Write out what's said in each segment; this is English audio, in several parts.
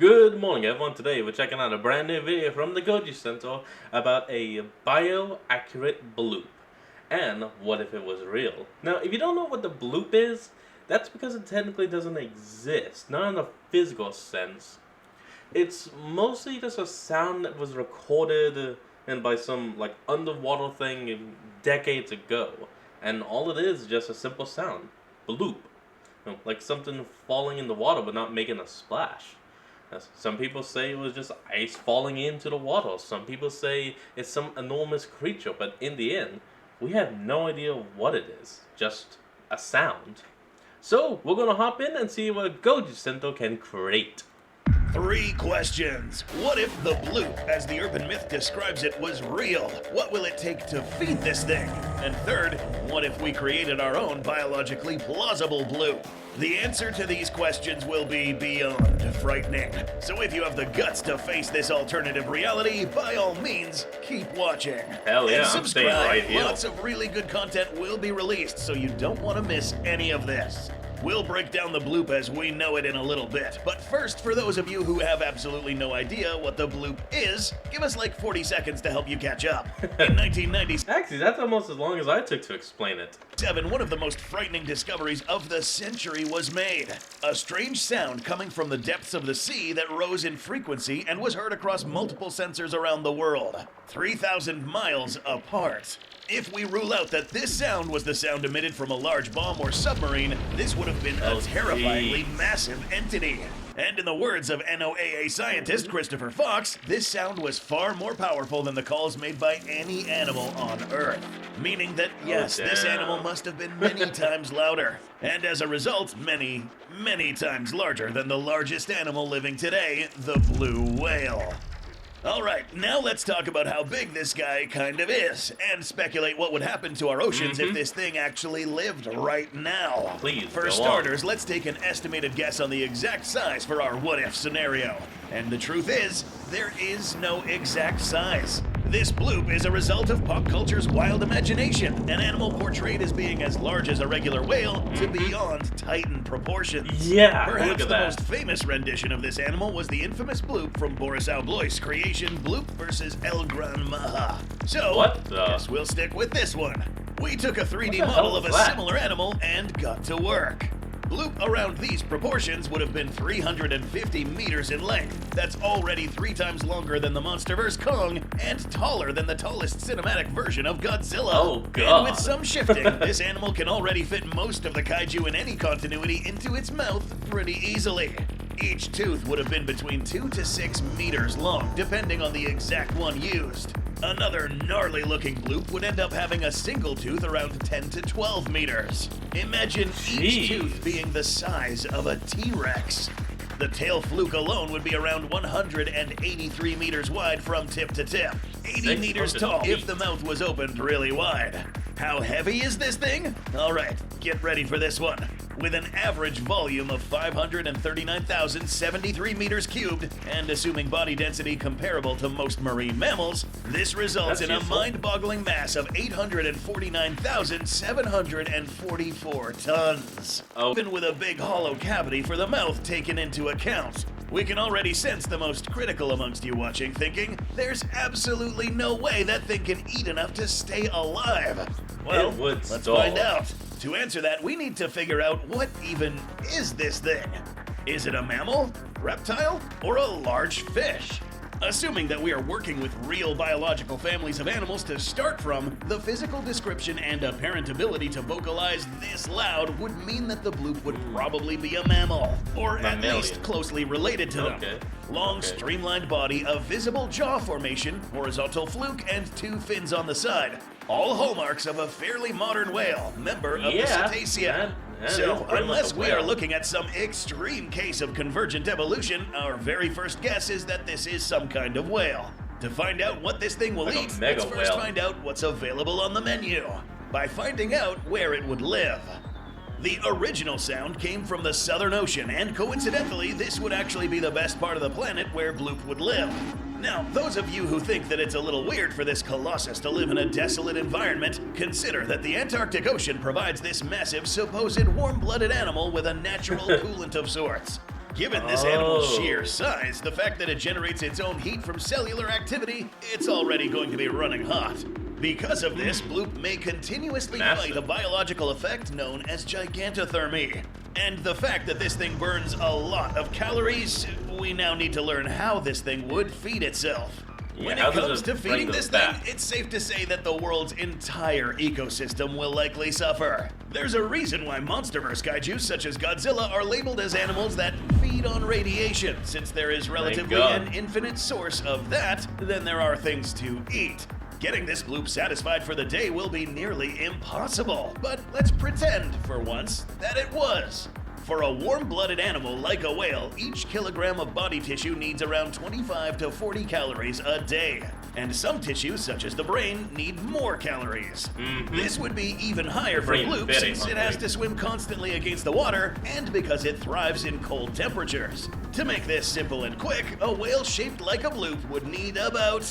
Good morning, everyone. Today we're checking out a brand new video from the Goji Center about a bio-accurate bloop. And what if it was real? Now, if you don't know what the bloop is, that's because it technically doesn't exist, not in a physical sense. It's mostly just a sound that was recorded and by some underwater thing decades ago. And all it is just a simple sound. Bloop. Like something falling in the water but not making a splash. Some people say it was just ice falling into the water. Some people say it's some enormous creature, but in the end, we have no idea what it is. Just a sound. So, we're gonna hop in and see what Goji Sento can create. 3 questions. What if the bloop, as the urban myth describes it, was real? What will it take to feed this thing? And third, what if we created our own biologically plausible bloop? The answer to these questions will be beyond frightening. So if you have the guts to face this alternative reality, by all means, keep watching. Hell yeah, and I'm staying subscribe. right here. Lots of really good content will be released, so you don't want to miss any of this. We'll break down the bloop as we know it in a little bit, but first, for those of you who have absolutely no idea what the bloop is, give us like 40 seconds to help you catch up. In 1997, Actually, that's almost as long as I took to explain it. one of the most frightening discoveries of the century was made. A strange sound coming from the depths of the sea that rose in frequency and was heard across multiple sensors around the world, 3,000 miles apart. If we rule out that this sound was the sound emitted from a large bomb or submarine, this would have been a terrifyingly massive entity. And in the words of NOAA scientist Christopher Fox, this sound was far more powerful than the calls made by any animal on Earth. Meaning that, yes, this animal must have been many times louder. And as a result, many, many times larger than the largest animal living today, the blue whale. Alright, now let's talk about how big this guy kind of is, and speculate what would happen to our oceans if this thing actually lived right now. Please, For go starters, let's take an estimated guess on the exact size for our what-if scenario. And the truth is, there is no exact size. This bloop is a result of pop culture's wild imagination, an animal portrayed as being as large as a regular whale to beyond titan proportions. Yeah, Perhaps look at the that. most famous rendition of this animal was the infamous bloop from Boris Albois' creation Bloop vs. El Gran Maha. So, What the- guess we'll stick with this one. We took a 3D What the model hell of a is that? similar animal and got to work. Bloop around these proportions would have been 350 meters in length. That's already 3 times longer than the MonsterVerse Kong and taller than the tallest cinematic version of Godzilla. Oh, God. And with some shifting, this animal can already fit most of the kaiju in any continuity into its mouth pretty easily. Each tooth would have been between 2 to 6 meters long, depending on the exact one used. Another gnarly looking bloop would end up having a single tooth around 10 to 12 meters. Imagine each Jeez. tooth being the size of a T-Rex. The tail fluke alone would be around 183 meters wide from tip to tip, 80 meters 600 tall feet. if the mouth was opened really wide. How heavy is this thing? Alright, get ready for this one. With an average volume of 539,073 meters cubed, and assuming body density comparable to most marine mammals, this results That's in a useful. mind-boggling mass of 849,744 tons. Oh. Even with a big hollow cavity for the mouth taken into account. We can already sense the most critical amongst you watching thinking, there's absolutely no way that thing can eat enough to stay alive. Well, It would let's stall. find out. To answer that, we need to figure out what even is this thing? Is it a mammal, reptile, or a large fish? Assuming that we are working with real biological families of animals to start from, the physical description and apparent ability to vocalize this loud would mean that the bloop would probably be a mammal, or at Mammalian. least closely related to them. Okay. Long, Okay. streamlined body, a visible jaw formation, horizontal fluke, and 2 fins on the side. All hallmarks of a fairly modern whale, member of the Yeah, Cetacea. that is So, pretty much unless a we are whale. looking at some extreme case of convergent evolution, our very first guess is that this is some kind of whale. To find out what this thing will Like a eat, mega let's first whale. find out what's available on the menu. By finding out where it would live. The original sound came from the Southern Ocean, and coincidentally, this would actually be the best part of the planet where Bloop would live. Now, those of you who think that it's a little weird for this colossus to live in a desolate environment, consider that the Antarctic Ocean provides this massive, supposed warm-blooded animal with a natural coolant of sorts. Given this animal's sheer size, the fact that it generates its own heat from cellular activity, it's already going to be running hot. Because of this, Bloop may continuously fight a biological effect known as gigantothermy. And the fact that this thing burns a lot of calories, we now need to learn how this thing would feed itself. When it comes to feeding this thing, it's safe to say that the world's entire ecosystem will likely suffer. There's a reason why monsterverse kaiju such as Godzilla are labeled as animals that feed on radiation, since there is relatively an infinite source of that than there are things to eat. Getting this Bloop satisfied for the day will be nearly impossible, but let's pretend, for once, that it was. For a warm-blooded animal like a whale, each kilogram of body tissue needs around 25 to 40 calories a day. And some tissues, such as the brain, need more calories. This would be even higher for Bloop since it has to swim constantly against the water and because it thrives in cold temperatures. To make this simple and quick, a whale shaped like a Bloop would need about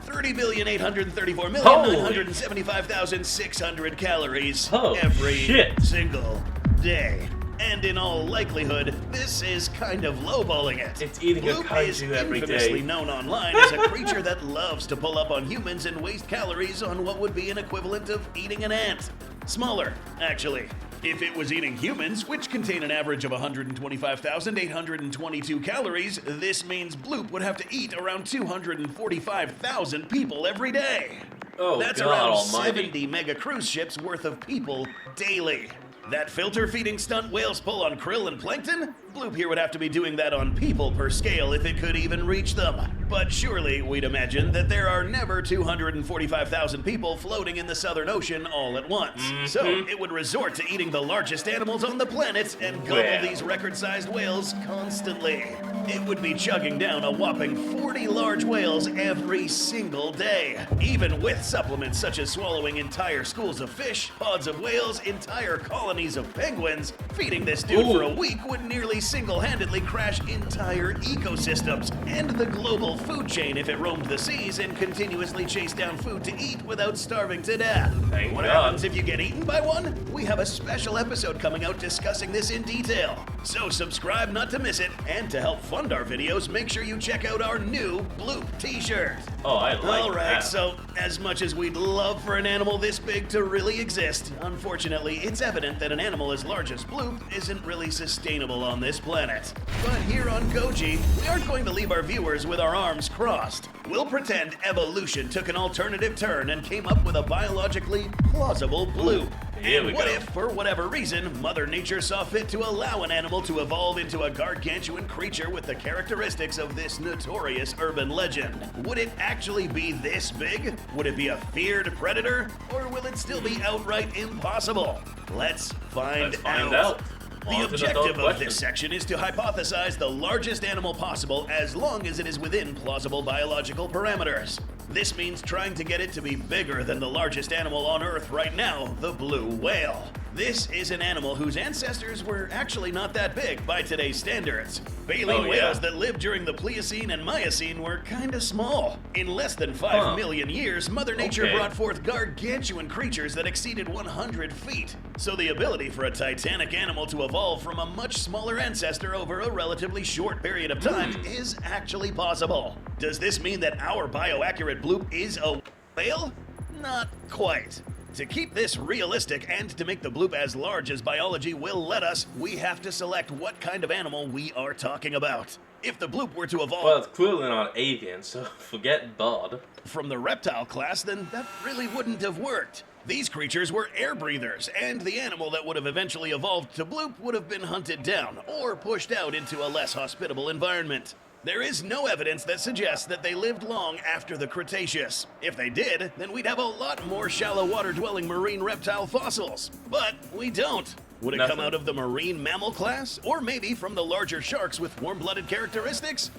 30,834,975,600 calories every single day. And in all likelihood, this is kind of lowballing it. It's eating a kaiju every day. Bloop is infamously known online as a creature that loves to pull up on humans and waste calories on what would be an equivalent of eating an ant. Smaller, actually. If it was eating humans, which contain an average of 125,822 calories, this means Bloop would have to eat around 245,000 people every day. That's around 70 mega cruise ships worth of people daily. That filter-feeding stunt whales pull on krill and plankton? Bloop here would have to be doing that on people per scale if it could even reach them. But surely we'd imagine that there are never 245,000 people floating in the Southern Ocean all at once. So it would resort to eating the largest animals on the planet and gobble these record-sized whales constantly. It would be chugging down a whopping 40 large whales every single day, even with supplements such as swallowing entire schools of fish, pods of whales, entire colonies of penguins. Feeding this dude for a week would nearly single-handedly crash entire ecosystems and the global food chain if it roamed the seas and continuously chased down food to eat without starving to death. What happens if you get eaten by one? We have a special episode coming out discussing this in detail. So subscribe not to miss it, and to help fund our videos, make sure you check out our new Bloop t-shirt. I like that. Alright, so as much as we'd love for an animal this big to really exist, unfortunately it's evident that an animal as large as Bloop isn't really sustainable on this planet. But here on Goji, we aren't going to leave our viewers with our arms crossed. We'll pretend evolution took an alternative turn and came up with a biologically plausible Bloop. And what if, for whatever reason, Mother Nature saw fit to allow an animal to evolve into a gargantuan creature with the characteristics of this notorious urban legend? Would it actually be this big? Would it be a feared predator? Or will it still be outright impossible? Let's find out. The objective of this section is to hypothesize the largest animal possible as long as it is within plausible biological parameters. This means trying to get it to be bigger than the largest animal on Earth right now, the blue whale. This is an animal whose ancestors were actually not that big by today's standards. Baleen whales that lived during the Pliocene and Miocene were kinda small. In less than 5 million years, Mother Nature brought forth gargantuan creatures that exceeded 100 feet. So the ability for a titanic animal to evolve from a much smaller ancestor over a relatively short period of time is actually possible. Does this mean that our Bio-Accurate Bloop is a whale? Not quite. To keep this realistic and to make the Bloop as large as biology will let us, we have to select what kind of animal we are talking about. If the Bloop were to evolve... Well, it's clearly not avian, so forget bod. ...from the reptile class, then that really wouldn't have worked. These creatures were air breathers, and the animal that would have eventually evolved to Bloop would have been hunted down or pushed out into a less hospitable environment. There is no evidence that suggests that they lived long after the Cretaceous. If they did, then we'd have a lot more shallow water-dwelling marine reptile fossils. But we don't. Would it come out of the marine mammal class? Or maybe from the larger sharks with warm-blooded characteristics?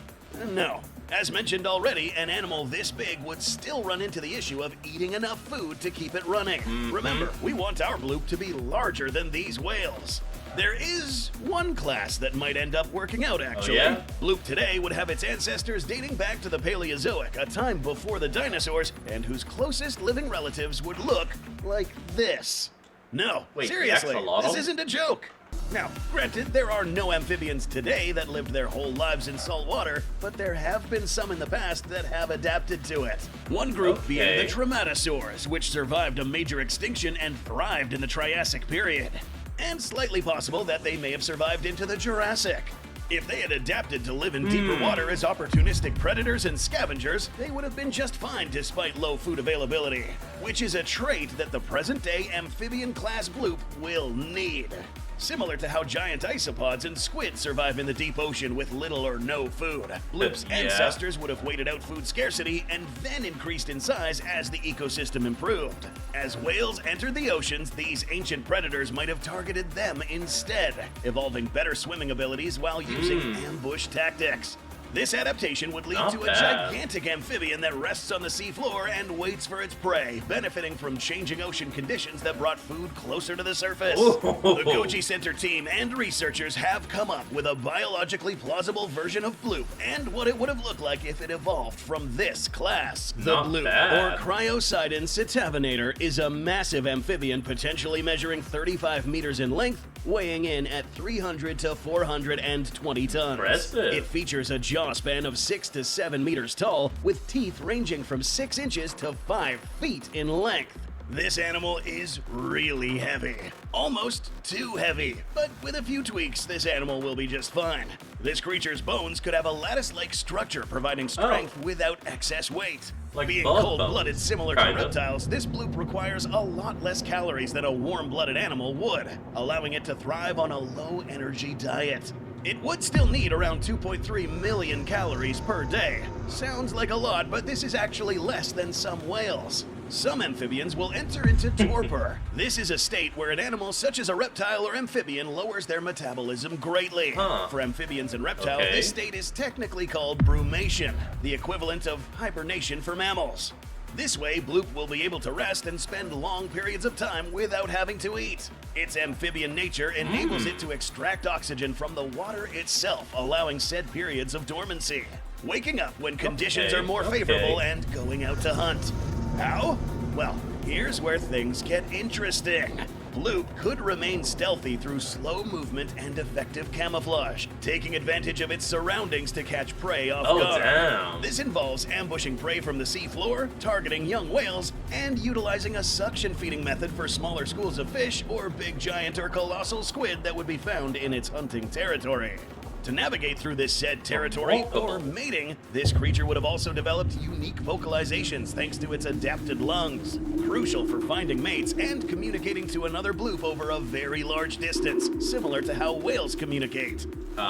No. As mentioned already, an animal this big would still run into the issue of eating enough food to keep it running. Remember, we want our Bloop to be larger than these whales. There is one class that might end up working out, actually. Bloop today would have its ancestors dating back to the Paleozoic, a time before the dinosaurs, and whose closest living relatives would look like this. No, seriously, this isn't a joke. Now, granted, there are no amphibians today that lived their whole lives in salt water, but there have been some in the past that have adapted to it. One group being the Traumattosaurs, which survived a major extinction and thrived in the Triassic period. And slightly possible that they may have survived into the Jurassic. If they had adapted to live in deeper water as opportunistic predators and scavengers, they would have been just fine despite low food availability, which is a trait that the present-day amphibian-class bloop will need. Similar to how giant isopods and squid survive in the deep ocean with little or no food, bloop's ancestors would have waited out food scarcity and then increased in size as the ecosystem improved. As whales entered the oceans, these ancient predators might have targeted them instead, evolving better swimming abilities while using ambush tactics. This adaptation would lead to a gigantic amphibian that rests on the seafloor and waits for its prey, benefiting from changing ocean conditions that brought food closer to the surface. The Goji Center team and researchers have come up with a biologically plausible version of bloop and what it would have looked like if it evolved from this class. The bloop, or Cryocidin cetavinator, is a massive amphibian potentially measuring 35 meters in length, weighing in at 300 to 420 tons. Impressive. It features a jaw span of 6 to 7 meters tall, with teeth ranging from 6 inches to 5 feet in length. This animal is really heavy. Almost too heavy. But with a few tweaks, this animal will be just fine. This creature's bones could have a lattice-like structure, providing strength without excess weight. Like being cold-blooded similar to reptiles, this bloop requires a lot less calories than a warm-blooded animal would, allowing it to thrive on a low-energy diet. It would still need around 2.3 million calories per day. Sounds like a lot, but this is actually less than some whales. Some amphibians will enter into torpor. This is a state where an animal such as a reptile or amphibian lowers their metabolism greatly. For amphibians and reptiles, this state is technically called brumation, the equivalent of hibernation for mammals. This way, bloop will be able to rest and spend long periods of time without having to eat. Its amphibian nature enables it to extract oxygen from the water itself, allowing said periods of dormancy. Waking up when conditions are more favorable and going out to hunt. How? Well, here's where things get interesting. Bloop could remain stealthy through slow movement and effective camouflage, taking advantage of its surroundings to catch prey off guard. Damn. This involves ambushing prey from the seafloor, targeting young whales, and utilizing a suction feeding method for smaller schools of fish or big giant or colossal squid that would be found in its hunting territory. To navigate through this said territory, or mating, this creature would have also developed unique vocalizations thanks to its adapted lungs, crucial for finding mates and communicating to another bloop over a very large distance, similar to how whales communicate.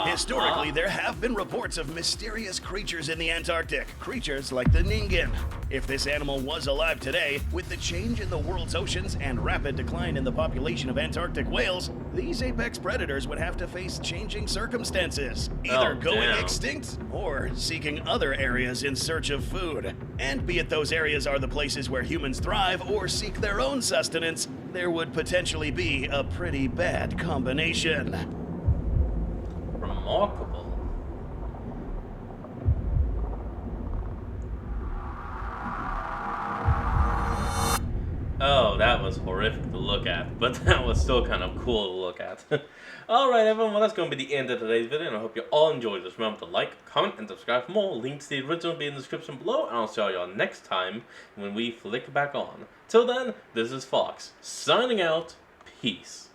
Historically, there have been reports of mysterious creatures in the Antarctic, creatures like the Ningen. If this animal was alive today, with the change in the world's oceans and rapid decline in the population of Antarctic whales, these apex predators would have to face changing circumstances, either going extinct or seeking other areas in search of food. And be it those areas are the places where humans thrive or seek their own sustenance, there would potentially be a pretty bad combination. Remarkable. Oh, that was horrific to look at, but that was still kind of cool to look at. Alright everyone, well that's going to be the end of today's video, and I hope you all enjoyed this. Remember to like, comment, and subscribe for more. Links to the original will be in the description below, and I'll see y'all next time when we flick back on. Till then, this is Fox, signing out. Peace.